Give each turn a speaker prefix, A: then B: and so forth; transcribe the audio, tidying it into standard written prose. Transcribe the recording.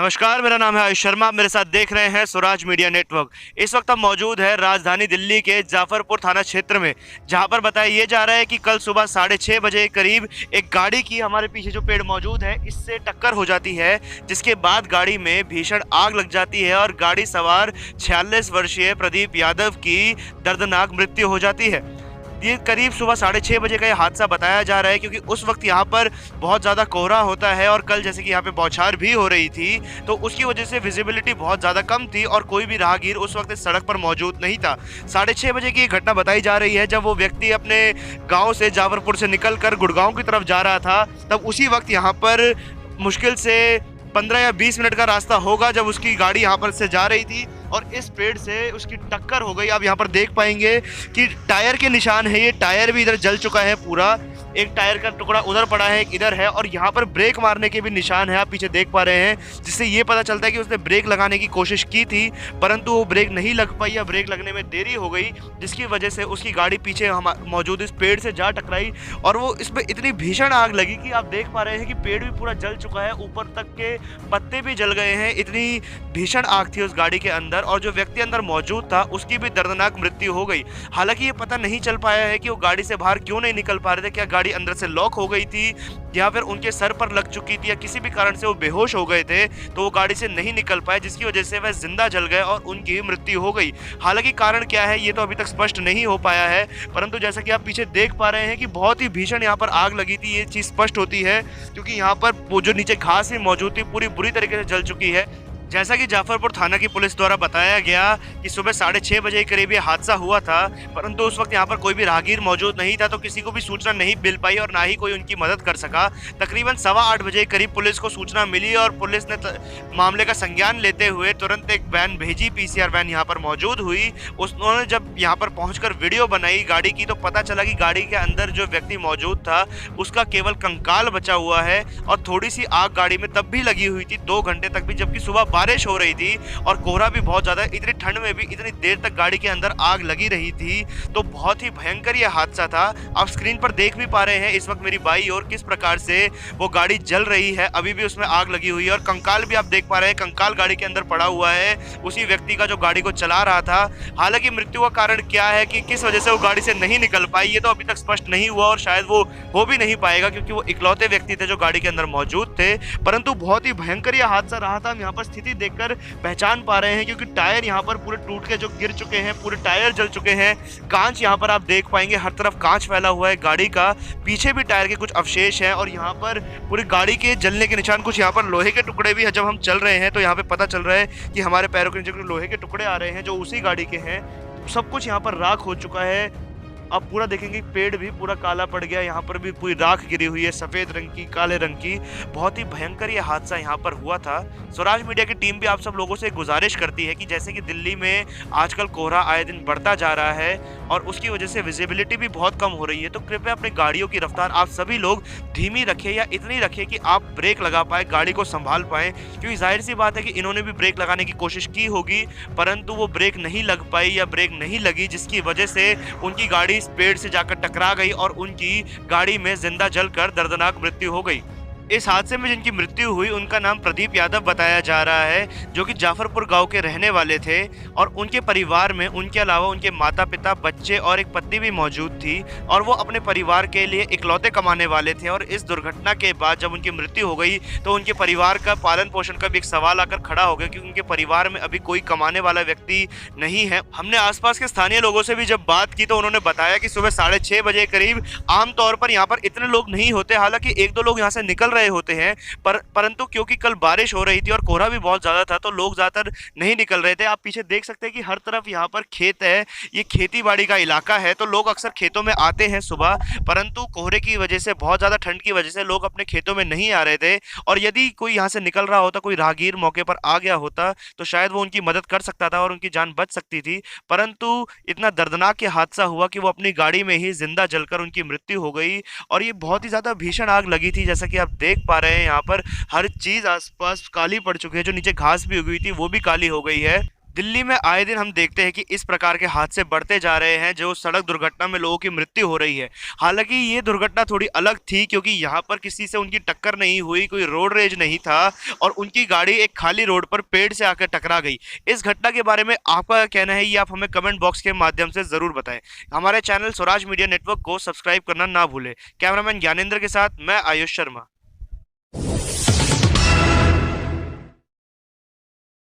A: नमस्कार, मेरा नाम है आयुष शर्मा। आप मेरे साथ देख रहे हैं स्वराज मीडिया नेटवर्क। इस वक्त हम मौजूद है राजधानी दिल्ली के जाफरपुर थाना क्षेत्र में, जहां पर बताया ये जा रहा है कि कल सुबह 6:30 बजे के करीब एक गाड़ी की, हमारे पीछे जो पेड़ मौजूद है, इससे टक्कर हो जाती है, जिसके बाद गाड़ी में भीषण आग लग जाती है और गाड़ी सवार 46 वर्षीय प्रदीप यादव की दर्दनाक मृत्यु हो जाती है। ये करीब सुबह 6:30 बजे का ये हादसा बताया जा रहा है, क्योंकि उस वक्त यहाँ पर बहुत ज़्यादा कोहरा होता है और कल जैसे कि यहाँ पे बौछार भी हो रही थी, तो उसकी वजह से विजिबिलिटी बहुत ज़्यादा कम थी और कोई भी राहगीर उस वक्त इस सड़क पर मौजूद नहीं था। 6:30 बजे की घटना बताई जा रही है, जब वो व्यक्ति अपने गाँव से, जाफरपुर से निकल कर गुड़गांव की तरफ जा रहा था, तब उसी वक्त यहाँ पर मुश्किल से 15 या 20 मिनट का रास्ता होगा, जब उसकी गाड़ी यहाँ पर से जा रही थी और इस पेड़ से उसकी टक्कर हो गई। आप यहाँ पर देख पाएंगे कि टायर के निशान है, ये टायर भी इधर जल चुका है पूरा, एक टायर का टुकड़ा उधर पड़ा है, एक इधर है, और यहाँ पर ब्रेक मारने के भी निशान है, आप पीछे देख पा रहे हैं, जिससे ये पता चलता है कि उसने ब्रेक लगाने की कोशिश की थी, परंतु वो ब्रेक नहीं लग पाई या ब्रेक लगने में देरी हो गई, जिसकी वजह से उसकी गाड़ी पीछे मौजूद इस पेड़ से जा टकराई और वो इसमें इतनी भीषण आग लगी कि आप देख पा रहे हैं कि पेड़ भी पूरा जल चुका है, ऊपर तक के पत्ते भी जल गए हैं। इतनी भीषण आग थी उस गाड़ी के अंदर, और जो व्यक्ति अंदर मौजूद था उसकी भी दर्दनाक मृत्यु हो गई। हालांकि ये पता नहीं चल पाया है कि वो गाड़ी से बाहर क्यों नहीं निकल पा रहे थे, क्या गाड़ी अंदर से लॉक हो गई थी या फिर उनके सर पर लग चुकी थी या किसी भी कारण से वो बेहोश हो गए थे, तो वो गाड़ी से नहीं निकल पाए, जिसकी वजह से वह जिंदा जल गए और उनकी मृत्यु हो गई। हालांकि कारण क्या है ये तो अभी तक स्पष्ट नहीं हो पाया है, परंतु जैसा कि आप पीछे देख पा रहे हैं कि बहुत ही भीषण यहाँ पर आग लगी थी, ये चीज स्पष्ट होती है, क्योंकि यहाँ पर वो जो नीचे घास भी मौजूद थी पूरी बुरी तरीके से जल चुकी है। जैसा कि जाफरपुर थाना की पुलिस द्वारा बताया गया कि सुबह 6:30 बजे के करीब ये हादसा हुआ था, परंतु उस वक्त यहाँ पर कोई भी राहगीर मौजूद नहीं था, तो किसी को भी सूचना नहीं मिल पाई और ना ही कोई उनकी मदद कर सका। तकरीबन 8:15 बजे के करीब पुलिस को सूचना मिली और पुलिस ने मामले का संज्ञान लेते हुए तुरंत एक वैन भेजी, पीसीआर वैन यहाँ पर मौजूद हुई। उन्होंने जब यहाँ पर पहुँच वीडियो बनाई गाड़ी की, तो पता चला कि गाड़ी के अंदर जो व्यक्ति मौजूद था उसका केवल कंकाल बचा हुआ है और थोड़ी सी आग गाड़ी में तब भी लगी हुई थी 2 घंटे तक भी, जबकि सुबह बारिश हो रही थी और कोहरा भी बहुत ज्यादा, इतनी ठंड में भी इतनी देर तक गाड़ी के अंदर आग लगी रही थी, तो बहुत ही भयंकर यह हादसा था। आप स्क्रीन पर देख भी पा रहे हैं इस वक्त मेरी बाई और किस प्रकार से वो गाड़ी जल रही है, अभी भी उसमें आग लगी हुई है, और कंकाल भी आप देख पा रहे हैं, कंकाल गाड़ी के अंदर पड़ा हुआ है उसी व्यक्ति का जो गाड़ी को चला रहा था। हालांकि मृत्यु का कारण क्या है, कि किस वजह से वो गाड़ी से नहीं निकल पाई, ये तो अभी तक स्पष्ट नहीं हुआ और शायद वो हो भी नहीं पाएगा, क्योंकि वो इकलौते व्यक्ति थे जो गाड़ी के अंदर मौजूद थे। परंतु बहुत ही भयंकर यह हादसा रहा था। हम यहाँ पर स्थिति देखकर पहचान पा रहे हैं, क्योंकि टायर यहाँ पर पूरे टूट के जो गिर चुके हैं, पूरे टायर जल चुके हैं। कांच यहाँ पर आप देख पाएंगे, हर तरफ कांच फैला हुआ है गाड़ी का, पीछे भी टायर के कुछ अवशेष हैं और यहाँ पर पूरी गाड़ी के जलने के निशान, कुछ यहाँ पर लोहे के टुकड़े भी है। जब हम चल रहे हैं तो यहाँ पे पता चल रहा है कि हमारे पैरों के नीचे लोहे के टुकड़े आ रहे हैं जो उसी गाड़ी के हैं। सब कुछ यहाँ पर राख हो चुका है। आप पूरा देखेंगे पेड़ भी पूरा काला पड़ गया, यहाँ पर भी पूरी राख गिरी हुई है, सफ़ेद रंग की, काले रंग की। बहुत ही भयंकर ये हादसा यहाँ पर हुआ था। स्वराज मीडिया की टीम भी आप सब लोगों से गुजारिश करती है कि जैसे कि दिल्ली में आजकल कोहरा आए दिन बढ़ता जा रहा है और उसकी वजह से विजिबिलिटी भी बहुत कम हो रही है, तो कृपया अपनी गाड़ियों की रफ्तार आप सभी लोग धीमी रखें या इतनी रखें कि आप ब्रेक लगा पाए, गाड़ी को संभाल पाएँ, क्योंकि जाहिर सी बात है कि इन्होंने भी ब्रेक लगाने की कोशिश की होगी, परंतु वो ब्रेक नहीं लग पाई या ब्रेक नहीं लगी, जिसकी वजह से उनकी गाड़ी इस पेड़ से जाकर टकरा गई और उनकी गाड़ी में जिंदा जलकर दर्दनाक मृत्यु हो गई। इस हादसे में जिनकी मृत्यु हुई उनका नाम प्रदीप यादव बताया जा रहा है, जो कि जाफरपुर गांव के रहने वाले थे, और उनके परिवार में उनके अलावा उनके माता पिता, बच्चे और एक पत्नी भी मौजूद थी, और वो अपने परिवार के लिए इकलौते कमाने वाले थे। और इस दुर्घटना के बाद जब उनकी मृत्यु हो गई तो उनके परिवार का पालन पोषण का भी एक सवाल आकर खड़ा हो गया, क्योंकि उनके परिवार में अभी कोई कमाने वाला व्यक्ति नहीं है। हमने आसपास के स्थानीय लोगों से भी जब बात की तो उन्होंने बताया कि सुबह 6:30 बजे करीब आमतौर पर यहाँ पर इतने लोग नहीं होते, हालांकि 1-2 लोग यहाँ से निकल रहे होते हैं, परंतु क्योंकि कल बारिश हो रही थी और कोहरा भी बहुत ज्यादा था, तो लोग ज्यादातर नहीं निकल रहे थे। आप पीछे देख सकते हैं कि हर तरफ यहाँ पर खेत है, ये खेती बाड़ी का इलाका है, तो लोग अक्सर खेतों में आते हैं सुबह, परंतु कोहरे की वजह से, बहुत ज्यादा ठंड की वजह से लोग अपने खेतों में नहीं आ रहे थे। और यदि कोई यहाँ से निकल रहा होता, कोई राहगीर मौके पर आ गया होता, तो शायद वो उनकी मदद कर सकता था और उनकी जान बच सकती थी, परंतु इतना दर्दनाक ये हादसा हुआ कि वो अपनी गाड़ी में ही जिंदा जलकर उनकी मृत्यु हो गई। और ये बहुत ही ज्यादा भीषण आग लगी थी, जैसा कि आप देख पा रहे हैं, यहाँ पर हर चीज आसपास काली पड़ चुकी है, जो नीचे घास भी उगी हुई थी वो भी काली हो गई है। दिल्ली में आए दिन हम देखते हैं कि इस प्रकार के हादसे बढ़ते जा रहे हैं, जो सड़क दुर्घटना में लोगों की मृत्यु हो रही है। हालांकि ये दुर्घटना थोड़ी अलग थी, क्योंकि यहाँ पर किसी से उनकी टक्कर नहीं हुई, कोई रोड रेज नहीं था और उनकी गाड़ी एक खाली रोड पर पेड़ से आकर टकरा गई। इस घटना के बारे में आपका क्या कहना है, ये आप हमें कमेंट बॉक्स के माध्यम से जरूर बताएं। हमारे चैनल स्वराज मीडिया नेटवर्क को सब्सक्राइब करना ना भूलें। कैमरामैन ज्ञानेंद्र के साथ मैं आयुष शर्मा।